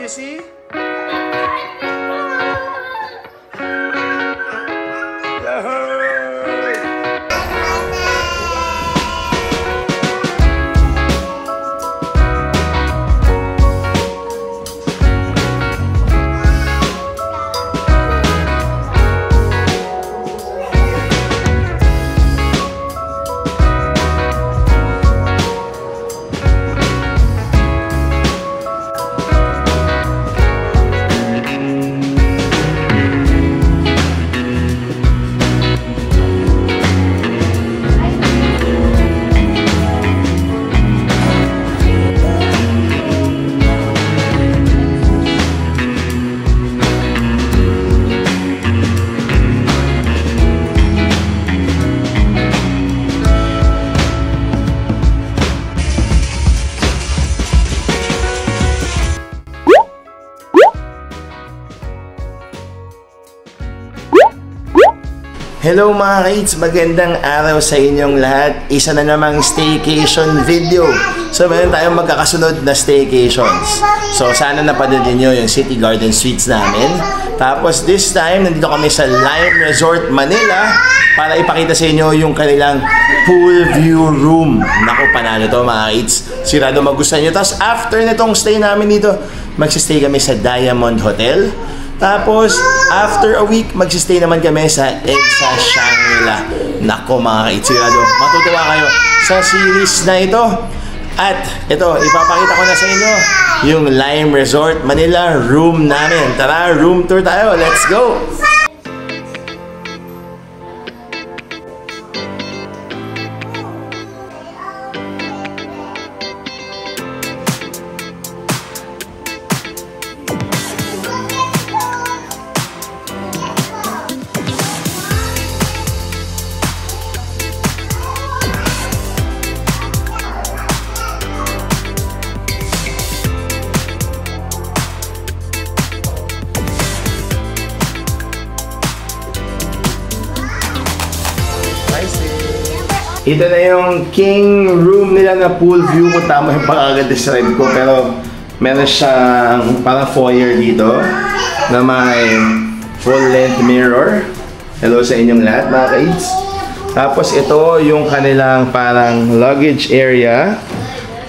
you see? Hello mga kids! Magandang araw sa inyong lahat. Isa na namang staycation video. So meron tayong magkakasunod na staycations. So sana napanood niyo yung City Garden Suites namin. Tapos this time, nandito kami sa Lime Resort Manila para ipakita sa inyo yung kanilang pool view room. Naku, panalo to mga kids. Sigurado magustuhan nyo. Tapos after nitong stay namin dito, magsistay kami sa Diamond Hotel. Tapos, after a week, magsistay naman kami sa EDSA Shangri-La. Nako mga kaitsigado, matutuwa kayo sa series na ito. At ito, ipapakita ko na sa inyo yung Lime Resort Manila room namin. Tara, room tour tayo. Let's go! Ito na yung king room nila na pool view kung tama yung pagkakadescribe ko, pero meron siyang parang foyer dito na may full-length mirror. Hello sa inyong lahat mga kids. Tapos ito yung kanilang parang luggage area.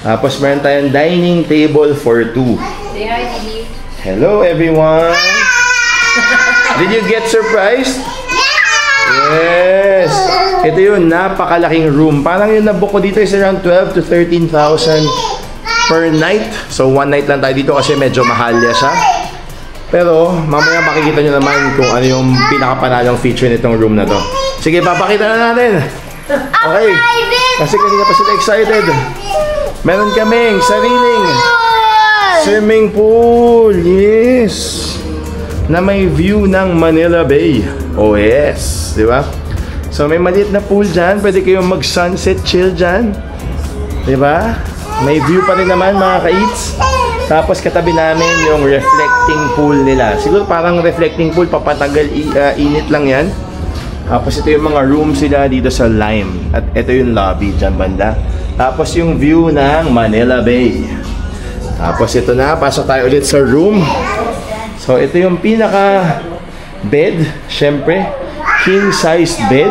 Tapos meron tayong dining table for two. Say hi, Didi. Hello everyone! Did you get surprised? Yes! Ito yung napakalaking room. Parang yung nabook ko dito is around 12 to 13,000 per night. So one night lang tayo dito kasi medyo mahal siya. Pero mamaya makikita nyo naman kung ano yung pinakapanalong feature nitong room na to. Sige, papakita na natin. Okay. Kasi kanina pa sila excited. Meron kaming sariling swimming pool. Yes! Na may view ng Manila Bay. Oh yes, di ba? So may maliit na pool dyan, pwede kayong mag-sunset chill dyan. Di ba? May view pa rin naman mga ka-eats. Tapos katabi namin yung reflecting pool nila. Siguro parang reflecting pool, papatagal init lang yan. Tapos ito yung mga rooms sila dito sa Lime. At ito yung lobby dyan banda. Tapos yung view ng Manila Bay. Tapos ito na, pasok tayo ulit sa room. So ito yung pinaka bed, syempre, king size bed.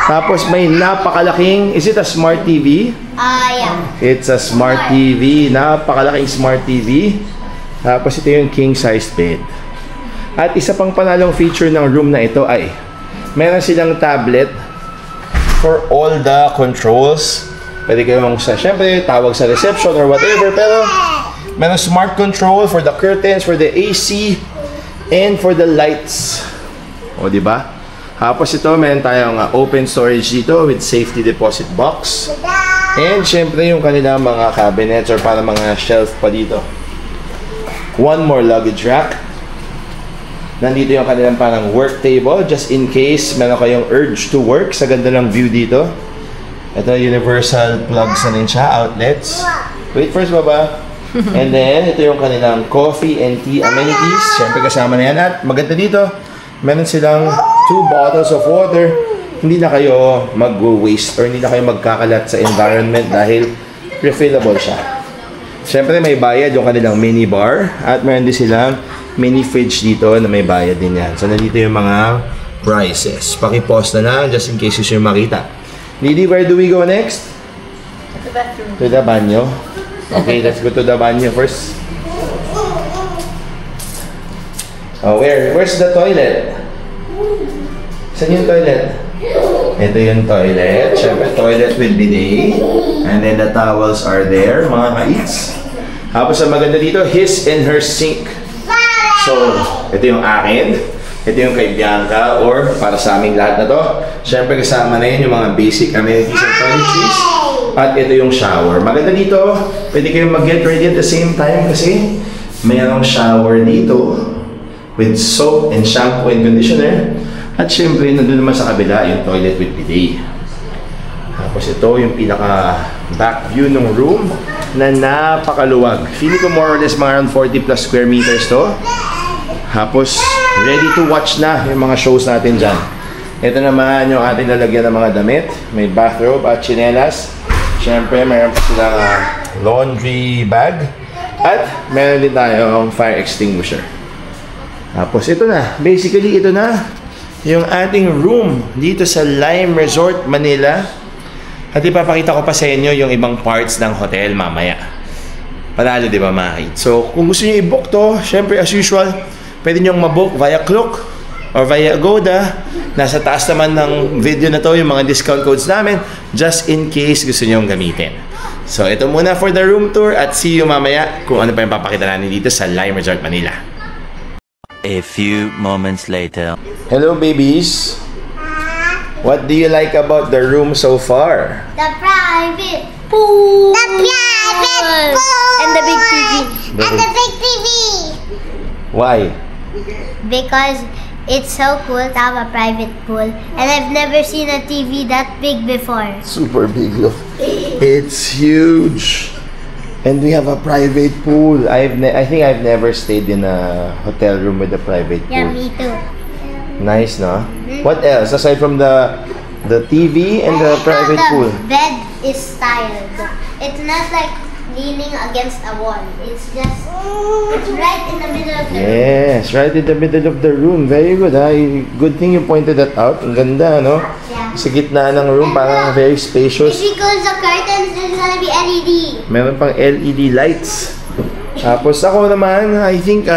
Tapos may napakalaking, is it a smart TV? Yeah. It's a smart TV, napakalaking smart TV. Tapos ito yung king size bed. At isa pang panalong feature ng room na ito ay meron silang tablet for all the controls. Pwede kayong syempre tawag sa reception or whatever, pero meron smart control for the curtains, for the AC, and for the lights. O, diba? Tapos ito, meron tayong open storage dito with safety deposit box. And syempre yung kanilang mga cabinets or para mga shelf pa dito. One more luggage rack. Nandito yung kanilang parang work table just in case meron kayong urge to work. Sa ganda ng view dito. Ito, universal plugs na rin siya, outlets. Wait first, baba. And then, ito yung kanilang coffee and tea amenities. Siyempre kasama na yan. At maganda dito, meron silang 2 bottles of water. Hindi na kayo mag-waste or hindi na kayo magkakalat sa environment dahil refillable siya. Siyempre may bayad yung kanilang mini bar at meron din silang mini fridge dito na may bayad din yan. So nandito yung mga prices. Paki-pause na lang just in case gusto nyo makita. Didi, where do we go next? The bathroom. To the banyo. Okay, let's go to the banyo first. Oh, where's the toilet? Saan yung toilet? Ito yung toilet. Siyempre, toilet with bidet. And then the towels are there, mga ka-eats. Tapos ang maganda dito, his and her sink. So, ito yung akin. Ito yung kay Bianca or para sa aming lahat na to. Siyempre, kasama na yun yung mga basic amenities and toiletries. At ito yung shower. Maganda dito, pwede kayong mag-get ready at the same time kasi mayroong shower dito with soap and shampoo and conditioner. At syempre, nandun naman sa kabila yung toilet with bidet. Tapos ito yung pinaka back view ng room na napakaluwag. Feeling ko more or less mga around 40 plus square meters to. Tapos, ready to watch na yung mga shows natin dyan. Ito naman yung ating lalagyan ng mga damit. May bathrobe at chinelas. Siyempre, mayroon pa silang laundry bag. At meron din tayong fire extinguisher. Tapos ito na. Basically, ito na yung ating room dito sa Lime Resort, Manila. At ipapakita ko pa sa inyo yung ibang parts ng hotel mamaya. Panalo, di ba, mga kids? So, kung gusto nyo i-book to, syempre, as usual, pwede nyo ma-book via Klook or via Agoda. Nasa taas naman ng video na to yung mga discount codes namin just in case gusto nyo gamitin. So, ito muna for the room tour at see you mamaya kung ano pa yung papakita natin dito sa Lime Resort, Manila. A few moments later. Hello, babies. What do you like about the room so far? The private pool. The private pool. And the big TV. And the big TV. Why? Because it's so cool to have a private pool. And I've never seen a TV that big before. Super big, look. It's huge. And we have a private pool. I think I've never stayed in a hotel room with a private pool. Yeah, me too. Nice, no? What else aside from the TV and the private pool? The bed is styled. It's not like leaning against a wall. It's right in the middle of the room. Yes, right in the middle of the room. Very good, ha? Good thing you pointed that out. Ang ganda, no? Yeah. Sa gitna ng room, parang very If spacious. we close the curtains, there's gonna be LED. Meron pang LED lights. Tapos ako naman, I think,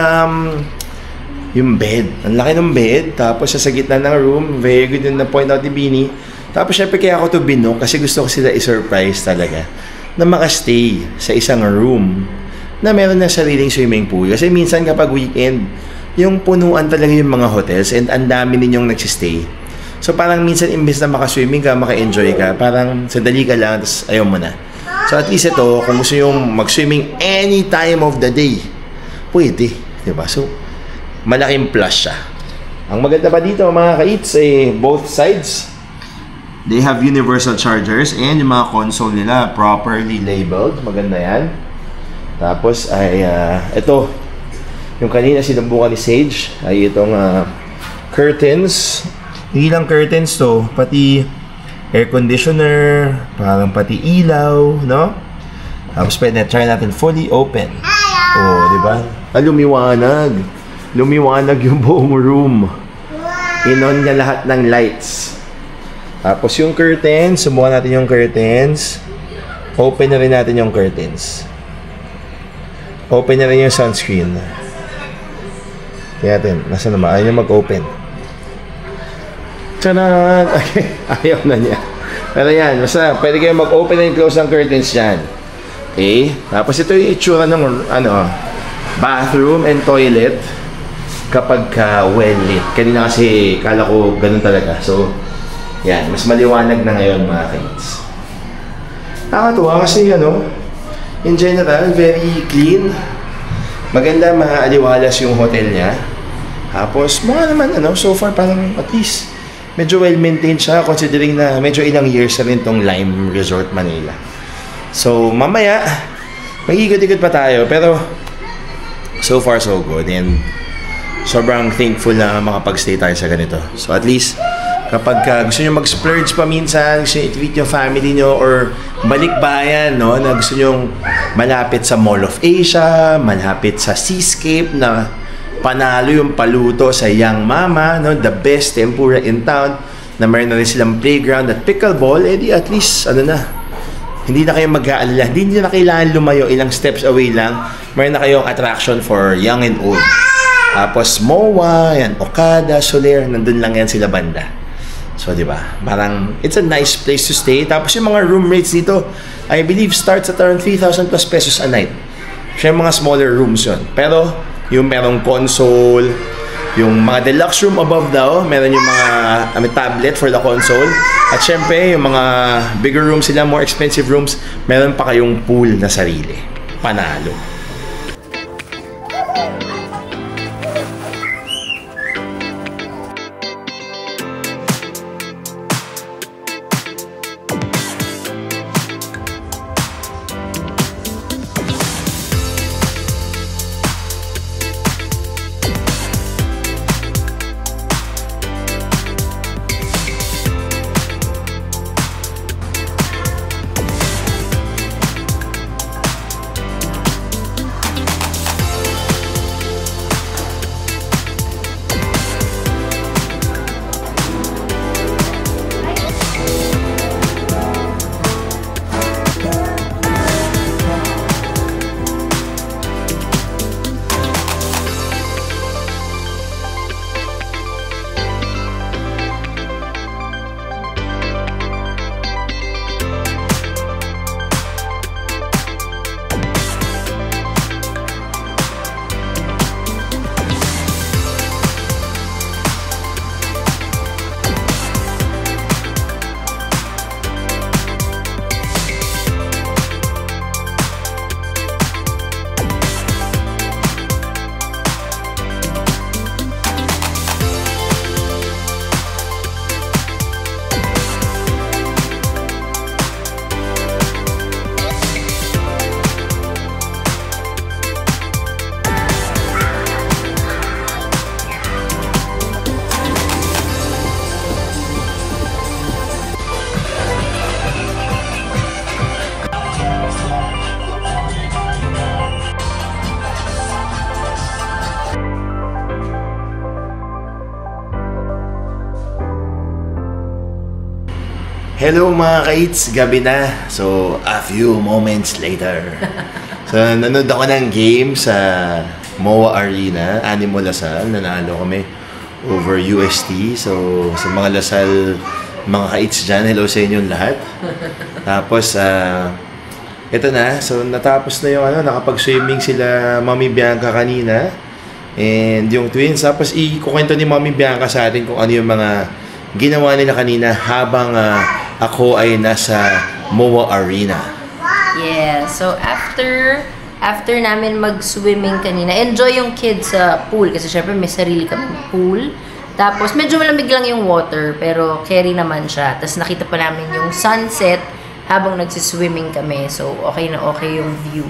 yung bed. Ang laki ng bed. Tapos sa gitna ng room, very good yung na-point out ni Bini. Tapos syempre kaya ako to binook kasi gusto ko sila i-surprise talaga na makastay sa isang room na meron na sariling swimming pool. Kasi minsan kapag weekend, yung punuan talaga yung mga hotels and ang dami ninyong nagsistay. So parang minsan imbes na makaswimming ka, maka-enjoy ka, parang sandali ka lang, tapos ayaw mo na. So at least ito, kung gusto yung mag-swimming any time of the day, pwede. Diba? So, malaking plus siya. Ang maganda pa dito, mga ka-eats, both sides, they have universal chargers and yung mga console nila properly labeled. Maganda yan. Tapos ay ito yung kanina sinubukan ni Sage ay itong curtains. Hindi lang curtains to, pati air conditioner, parang pati ilaw, no? Tapos pwede try natin fully open. Oh, di ba? Lumiwanag. Lumiwanag yung buong room. Inon niya lahat ng lights. Tapos yung curtains, subukan natin yung curtains. Open na rin natin yung curtains. Open na rin yung sunscreen. Kaya natin, nasa naman? Ayaw niya mag-open. Tcharan! Ayaw na niya. Pero yan, basta pwede kayo mag-open and close ng curtains dyan. Okay? Tapos ito yung itsura ng bathroom and toilet kapag well-lit. Kanina kasi kala ko ganun talaga. So, yan, mas maliwanag na ngayon mga kids. Nakakatuwa kasi in general, very clean. Maganda, maaliwalas yung hotel niya. Tapos, mga naman, so far parang at least medyo well-maintained siya considering na medyo ilang years na rin tong Lime Resort Manila. So, mamaya, mag-ikot-ikot pa tayo. Pero, so far so good. And sobrang thankful na makapag-stay tayo sa ganito. So, at least, Kapag gusto nyo mag-splurge pa minsan, gusto nyo i-treat yung family nyo or balikbayan, no? Na gusto nyo malapit sa Mall of Asia, malapit sa Seascape na panalo yung paluto sa Young Mama, no? The best tempura in town, na mayroon na rin silang playground at pickleball, edi at least, hindi na kayo mag-aalala, hindi na kailangan lumayo, ilang steps away lang, mayroon na kayong attraction for young and old. Tapos MOA, yan, Okada, Soler, nandun lang yan sila banda. So, di ba? Parang, it's a nice place to stay. Tapos yung mga room rates dito, I believe, starts at around 3,000 plus pesos a night. Siya yung mga smaller rooms yun. Pero, yung merong console, yung mga deluxe room above daw, meron yung mga tablet for the console. At syempre, yung mga bigger rooms sila, more expensive rooms, meron pa kayong pool na sarili. Panalo. Hello mga ka-eats, gabi na. So, a few moments later. So, nanood ako ng game sa MOA Arena, Animo Lasal. Nanalo kami over UST. So, sa mga Lasal, mga ka-eats dyan, hello sa inyong lahat. Tapos, ito na. So, natapos na yung nakapag-swimming sila Mami Bianca kanina. And yung twins. Tapos, ikukwento ni Mami Bianca sa atin kung ano yung mga ginawa nila kanina habang ako ay nasa MOA Arena. Yeah, so after namin mag-swimming kanina, enjoy yung kids sa pool kasi syempre may sarili kaming pool. Tapos medyo malamig lang yung water pero carry naman siya. Tapos nakita pa namin yung sunset habang nagsiswimming kami. So okay na okay yung view.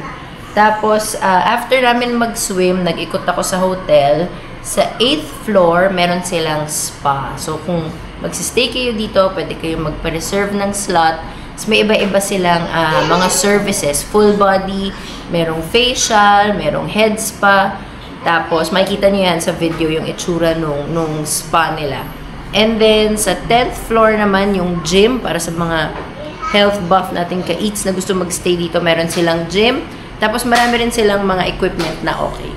Tapos after namin mag-swim, nag-ikot ako sa hotel. Sa 8th floor, meron silang spa. So kung magsistay kayo dito, pwede kayong magpa-reserve ng slot. So, may iba-iba silang mga services. Full body, merong facial, merong head spa. Tapos, makikita nyo yan sa video yung itsura nung spa nila. And then, sa 10th floor naman, yung gym para sa mga health buff nating ka-eats na gusto magstay dito. Meron silang gym. Tapos, marami rin silang mga equipment na okay.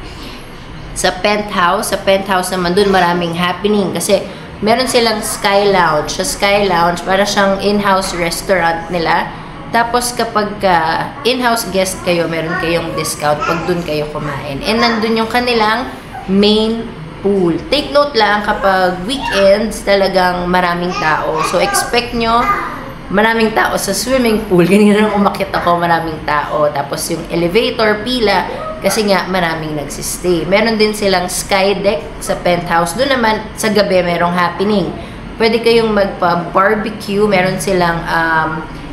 Sa penthouse naman, dun maraming happening kasi meron silang Sky Lounge. Sa Sky Lounge, para siyang in-house restaurant nila. Tapos kapag in-house guest kayo, meron kayong discount pag dun kayo kumain. And nandun yung kanilang main pool. Take note lang, kapag weekends, talagang maraming tao. So expect nyo, maraming tao sa swimming pool. Ganyan nang umakyat ako, maraming tao. Tapos yung elevator, pila, kasi nga maraming nagsistay. Meron din silang sky deck sa penthouse. Doon naman sa gabi merong happening. Pwede kayong magpa-barbecue. Meron silang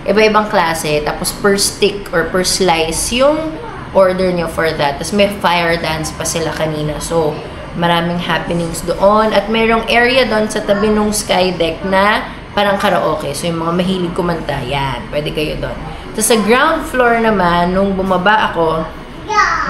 iba-ibang klase. Tapos per stick or per slice yung order nyo for that. Tapos may fire dance pa sila kanina. So, Maraming happenings doon. At merong area doon sa tabi ng sky deck na parang karaoke. So, yung mga mahilig kumanta, yan. Pwede kayo doon. Tapos sa ground floor naman, nung bumaba ako,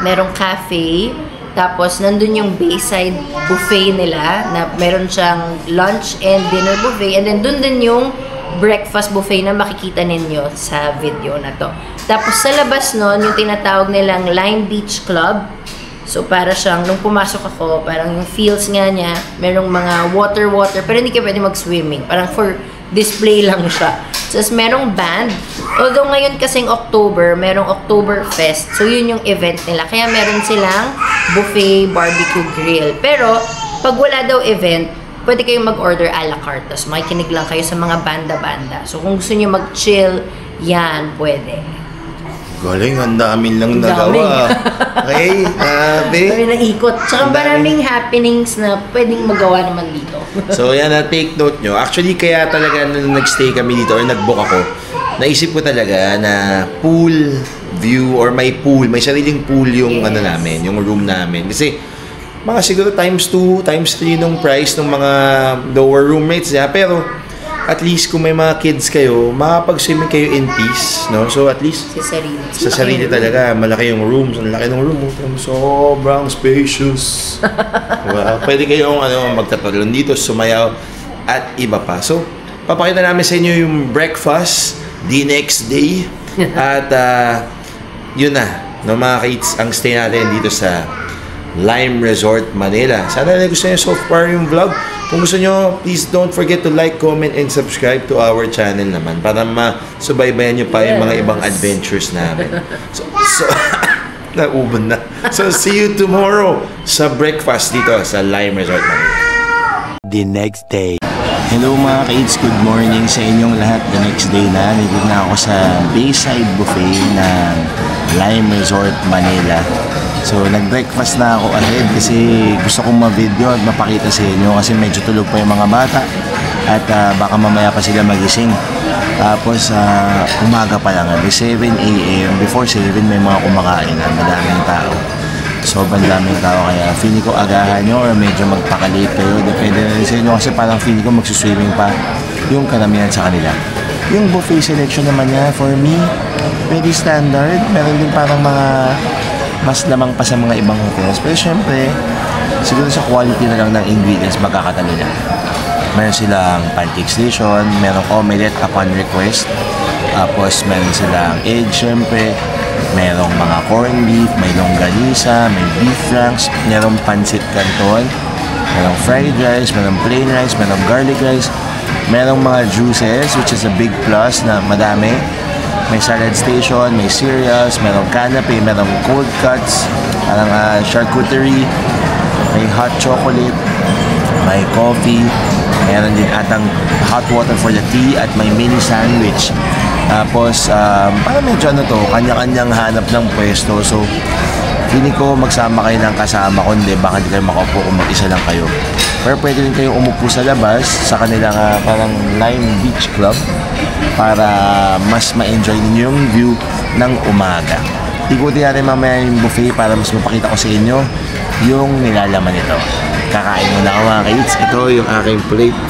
merong cafe. Tapos, nandun yung Bayside buffet nila na meron siyang lunch and dinner buffet. And then, dun din yung breakfast buffet na makikita ninyo sa video na to. Tapos, sa labas nun, yung tinatawag nilang Lime Beach Club. So, para siyang, nung pumasok ako, parang yung feels nga niya, merong mga water, pero hindi kayo pwede mag-swimming. Parang for display lang siya. Tapos, merong band. Although ngayon kasing October, merong Oktoberfest. So, yun yung event nila. Kaya meron silang buffet, barbecue, grill. Pero, pag wala daw event, pwede kayong mag-order a la carte. Tapos, makikinig lang kayo sa mga banda-banda. So, kung gusto nyo mag-chill, yan, pwede. Galing, ang dami lang nagawa. Okay, Kami nang ikot. Tsaka maraming happenings na pwedeng magawa naman dito. So, yan na, take note nyo. Actually, kaya talaga nung nag-stay kami dito or nag-book ako, naisip ko talaga na pool view or may pool, may sariling pool yung ano namin, yung room namin. Kasi, mga siguro times 2, times 3 nung price ng mga lower room rates niya. Pero, at least kung may mga kids kayo, makapag-swimming kayo in peace, no? So at least sa sarili talaga, malaki yung rooms, ang laki ng room, sobrang spacious. Diba? Pwede kayong magtatalon dito, sumayaw at iba pa. So, papakita namin sa inyo yung breakfast the next day at yun na, no, mga kids, ang stay natin dito sa Lime Resort, Manila. Sana gusto nyo so far yung vlog. Kung gusto nyo, please don't forget to like, comment, and subscribe to our channel naman para masubaybayan nyo pa yung mga ibang adventures namin. So nauban na. So, see you tomorrow sa breakfast dito sa Lime Resort, Manila. The next day. Hello mga kids, good morning sa inyong lahat. The next day na, nandito na ako sa Bayside Buffet ng Lime Resort, Manila. So, nag-breakfast na ako ahead kasi gusto kong ma-video at mapakita sa inyo kasi medyo tulog pa yung mga bata at baka mamaya pa sila magising. Tapos, umaga pa lang, 7 a.m. Before 7, may mga kumakain na madaming tao. Sobrang daming tao kaya feeling ko agahan nyo or medyo magpakalate kayo. Depende na rin sa inyo kasi parang feeling ko magsuswimming pa yung karamihan sa kanila. Yung buffet selection naman niya, for me, very standard. Meron din parang mga mas lamang pa sa mga ibang hotels. Pero syempre, siguro sa quality na lang ng ingredients magkakatalo na. Meron silang pancake station, merong omelette upon request. Tapos meron silang egg, syempre. Merong mga corned beef, may longganisa, may beef franks, merong pancit canton, merong fried rice, merong plain rice, merong garlic rice, merong mga juices, which is a big plus na madami. May salad station, may cereals, merong canapé, merong cold cuts, parang charcuterie, may hot chocolate, may coffee, meron din atang hot water for the tea at may mini sandwich. Tapos, parang medyo kanya-kanyang hanap ng pwesto. So, feeling ko magsama kayo ng kasama, kundi baka hindi kayo makaupo kung mag-isa lang kayo. Pero pwede rin kayong umupo sa labas sa kanilang parang Lime Beach Club para mas ma-enjoy ninyo yung view ng umaga. Ikutin natin mamaya yung buffet para mas mapakita ko sa inyo yung nilalaman nito. Kakain muna ako mga kids. Ito yung aking plate.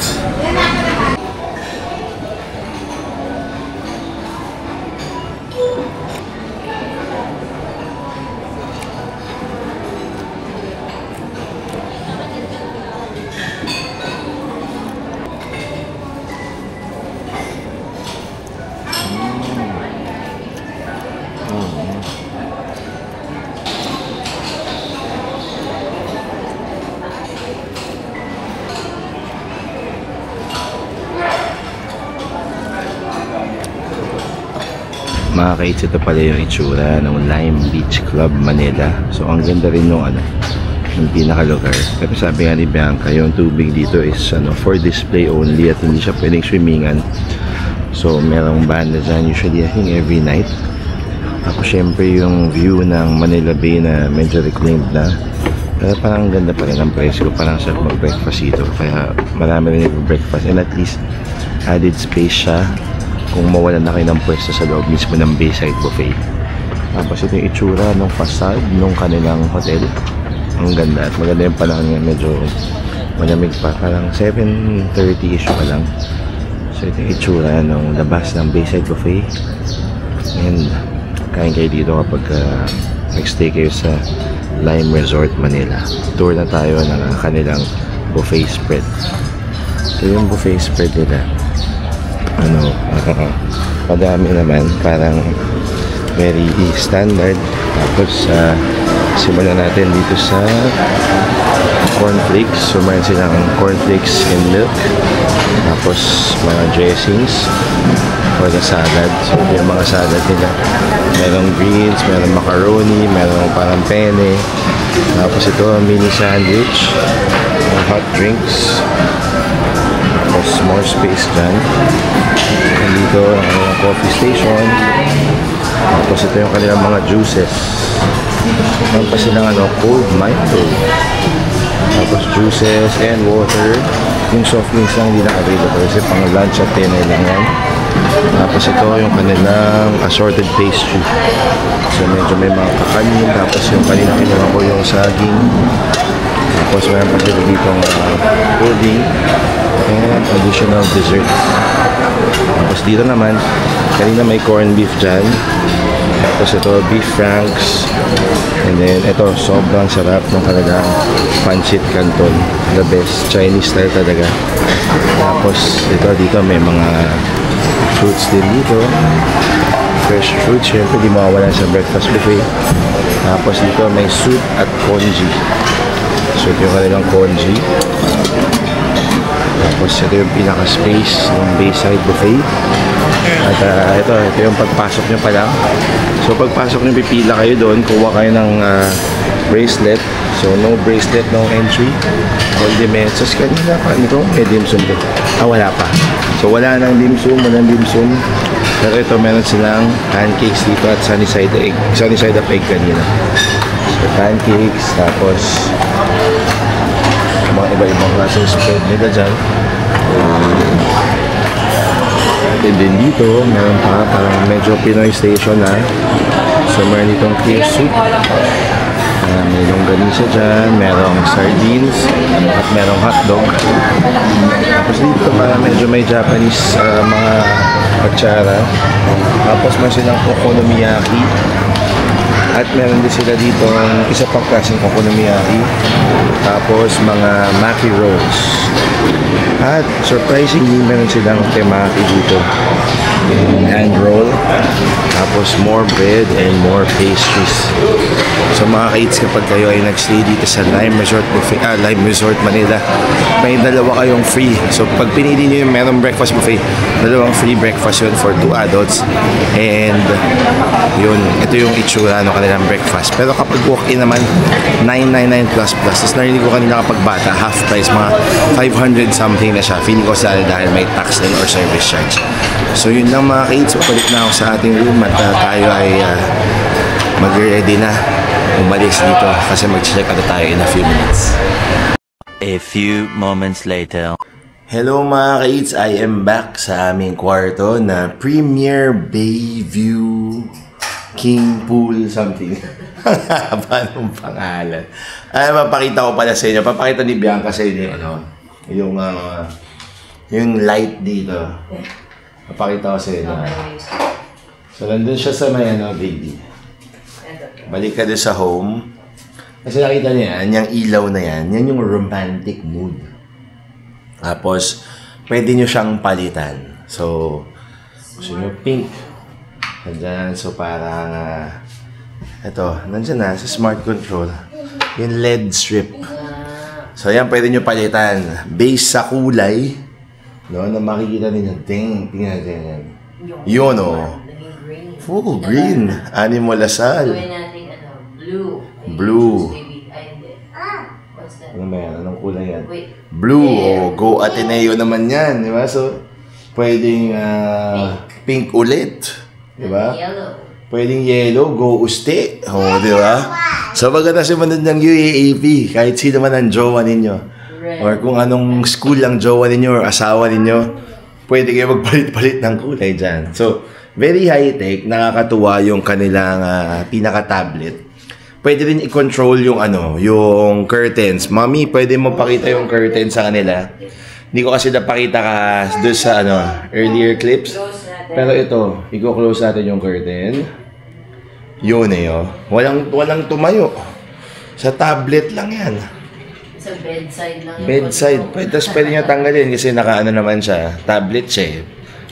Mga kids, ito pala yung itsura ng Lime Beach Club, Manila. So, ang ganda rin nung yung pinakalugar. Pero sabi nga ni Bianca, yung tubig dito is for display only at hindi siya pwedeng swimmingan. So, merong banda dyan usually, I think every night. Tapos, syempre yung view ng Manila Bay na medyo reclaimed na. Pero parang ganda pa rin ang presko. Parang sarap mag-breakfast dito. Kaya marami rin mag-breakfast. And at least, added space siya kung mawalan na kayo ng pwesto sa loob mismo ng Bayside Buffet. Tapos ito yung itsura ng facade ng kanilang hotel. Ang ganda at maganda yung panahon nga, medyo malamig pa, parang 7:30ish pa lang. So ito yung itsura ng labas ng Bayside Buffet, and kain kayo dito kapag nag-stay kayo sa Lime Resort Manila. Tour na tayo ng kanilang buffet spread. Ito yung buffet spread nila, ano, madami naman, parang very standard. Tapos simulan natin dito sa cornflakes. So mayroon silang cornflakes and milk, tapos mga dressings for the salad. So yung mga salad nila, merong greens, merong macaroni, merong parang penne, tapos ito mini sandwich, hot drinks, tapos more space dyan. And dito ang kanilang coffee station, tapos ito yung kanilang mga juices. Meron pa silang cold micro, tapos juices and water. Yung soft drinks lang hindi na available kasi pang lunch at dinner lang yan. Tapos ito yung kanilang assorted pastry. So medyo may mga kakanin. Tapos yung kanina kinuha ko yung saging. Tapos meron pa sila ditong pudding and additional dessert. Tapos dito naman, kanina may corned beef dyan. Tapos ito, beef franks. And then ito, sobrang sarap ng kanilang pancit canton. The best, Chinese style talaga. Tapos dito may mga fruits din dito. Fresh fruits, syempre di mawawala sa breakfast buffet. Tapos dito may soup at congee. So ito yung kanilang congee. Tapos ito yung pinaka-space ng Bayside Buffet. At ito yung pagpasok nyo pa lang. So pagpasok nyo, pipila kayo doon, kuha kayo ng bracelet. So no bracelet, no entry. All the messages kanina pa. Ito, may dim sum dito. Wala pa. So wala nang dim sum, walang dim sum. Pero ito, meron silang pancakes dito at sunny side up egg kanina. So pancakes, tapos mga iba-ibang klaseng spread nila dyan. And then dito, meron pa parang medyo Pinoy station na. So meron ditong clear soup. May longganisa dyan, merong sardines, at merong hotdog. Tapos dito parang medyo may Japanese mga kutsara. Tapos meron silang okonomiyaki. At meron din sila dito isa pang klaseng okonomiyaki. Tapos mga maki rolls. At surprisingly, meron silang temaki dito. Hand roll. Tapos more bread and more pastries. So mga ka-eats, kapag kayo ay nag-stay dito sa Lime Resort Buffet, Lime Resort Manila, may dalawa kayong free. So pag pinili nyo yung merong breakfast buffet, dalawang free breakfast yun for 2 adults. And yun, ito yung itsura ng kanilang breakfast. Pero kapag walk-in naman, 999 plus. Tapos narinig ko kanina kapag bata, half price, mga 500 something na siya. Feeling ko sa dahil may tax din or service charge. So yun lang mga ka-eats, papalit na ako sa ating room at tayo ay mag-ready na umalis dito kasi mag-check out tayo in a few minutes. A few moments later. Hello mga ka-eats, I am back sa aming kwarto na Premier Bayview King Pool something. Paano pangalan? Ay, mapakita ko pala sa inyo. Papakita ni Bianca sa inyo yung light dito. Papakita ko sa inyo. So, nandun siya sa may baby. Balik ka doon sa home. Kasi nakita niyo yan, yung ilaw na yan, yan yung romantic mood. Tapos, pwede nyo siyang palitan. So, gusto nyo pink. Nandyan, so parang, ito, nandyan na, sa smart control. Yung LED strip. So, yan, pwede nyo palitan. Based sa kulay, no, na makikita ninyo. Tingnan natin. Yun, oh. Oh, green. Animal Lasal. Gawin natin, blue. Blue. What's that? Ano ba yan? Anong kulay yan? Wait. Blue. Oh, Go Ateneo naman yan. Di ba? So, pwedeng pink ulit. Di ba? Yellow. Pwedeng yellow. Go Uste. Oh, di ba? So, maganda si manod ng UAAP. Kahit sino man ang jowa ninyo. Red. Or kung anong school lang jowa ninyo or asawa ninyo, pwede kayo magpalit-palit ng kulay dyan. So, very high-tech. Nakakatuwa yung kanilang pinaka-tablet. pwede rin i-control yung yung curtains. Mommy, pwede mo pakita yung curtains sa kanila. Hindi ko kasi napakita ka doon sa earlier clips. Pero ito, i-close natin yung curtain. Yun Walang tumayo. Sa tablet lang yan. Sa bedside lang. Bedside. Tapos pwede nyo tanggalin kasi naman siya. Tablet siya.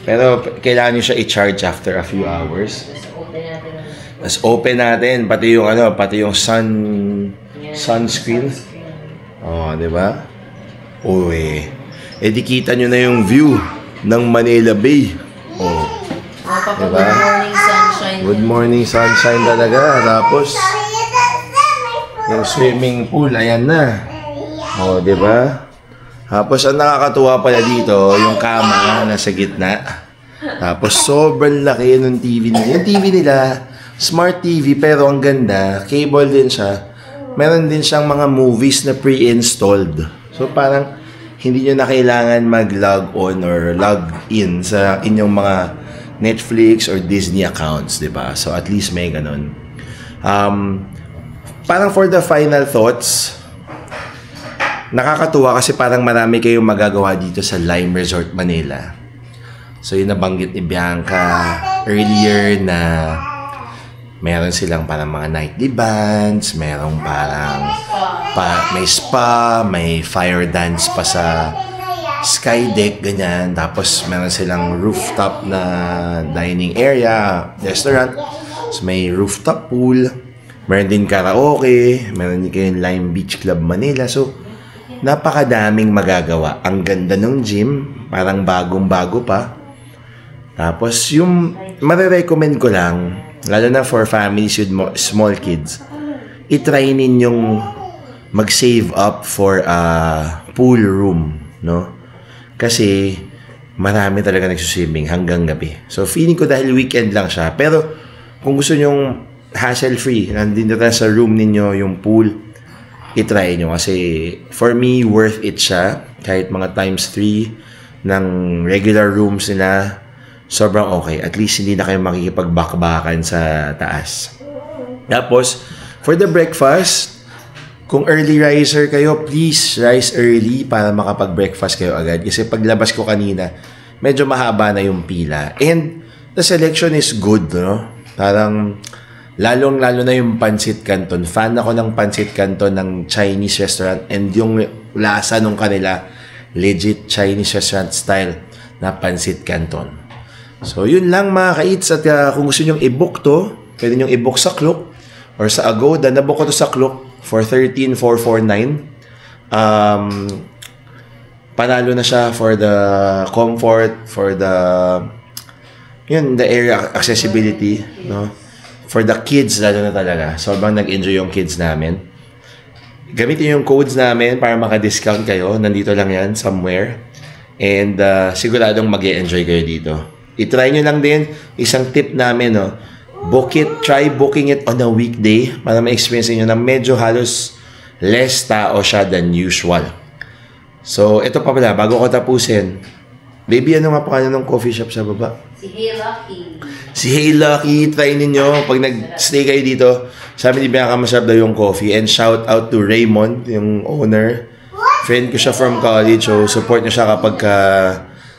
Pero kailangan nyo siya i-charge after a few hours. Tapos open natin. Pati yung sunscreen. Di ba? Uy. Di kita nyo na yung view ng Manila Bay. Good diba? morning sunshine. Good morning sunshine talaga. Tapos, yung swimming pool, ayan na. Diba? Tapos, ang nakakatuwa pala dito, yung kama nasa gitna. Tapos, sobrang laki ng TV nila. Yung TV nila, smart TV, pero ang ganda. Cable din siya. Meron din siyang mga movies na pre-installed. So, parang, hindi nyo na kailangan mag-log on or log in sa inyong mga Netflix or Disney accounts, diba? So, at least may ganun. Parang for the final thoughts, nakakatuwa kasi parang marami kayong magagawa dito sa Lime Resort Manila. So, yung nabanggit ni Bianca earlier na meron silang parang mga nightly bands, merong parang may spa, may fire dance pa sa sky deck, ganyan. Tapos meron silang rooftop na dining area, restaurant. So, may rooftop pool. Meron din karaoke. Meron din kayong Lime Beach Club Manila. So, napakadaming magagawa. Ang ganda ng gym. Parang bagong-bago pa. Tapos, yung marirecommend ko lang, lalo na for families with small kids, itry ninyong mag-save up for a pool room, no? Kasi marami talaga nagsuswimming hanggang gabi. So, feeling ko dahil weekend lang siya. Pero, kung gusto nyong hassle-free, nandito na sa room ninyo yung pool, itry nyo. Kasi, for me, worth it siya. Kahit mga times 3 ng regular rooms nila, sobrang okay. At least, hindi na kayo makikipagbakbakan sa taas. Tapos, for the breakfast, kung early riser kayo, please rise early para makapag-breakfast kayo agad. Kasi paglabas ko kanina, medyo mahaba na yung pila. And the selection is good, no? Parang, lalong-lalo na yung pancit canton. Fan ako ng pancit canton ng Chinese restaurant. And yung lasa nung kanila, legit Chinese restaurant style na pancit canton. So, yun lang mga ka-eats. At kung gusto nyong i-book to, pwede nyong i-book sa Klook or sa Agoda. Na-book ko to sa Klook for 13,449. Panalo na siya for the comfort, for the area accessibility, no? For the kids lalo na talaga. Sobrang nag-enjoy yung kids namin. Gamitin yung codes namin para maka-discount kayo. Nandito lang yan somewhere. And siguradong mag-e-enjoy kayo dito. I-try nyo lang din. Isang tip namin, no? Try booking it on a weekday para ma-experience nyo na medyo halos less tao siya than usual. So, ito pa pala, bago ko tapusin. Baby, ano nga pangalan ng coffee shop sa baba? Si Hey Lucky. Si Hey Lucky, try ninyo. Pag nag-stay kayo dito, sabi ni Bianca, masarap daw yung coffee. And shout out to Raymond, yung owner. Friend ko siya from college, so support nyo siya kapag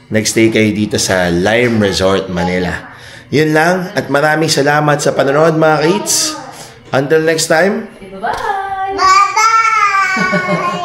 nag-stay kayo dito sa Lime Resort Manila. Yun lang, at maraming salamat sa panonood mga kids. Until next time. Bye-bye! Bye-bye!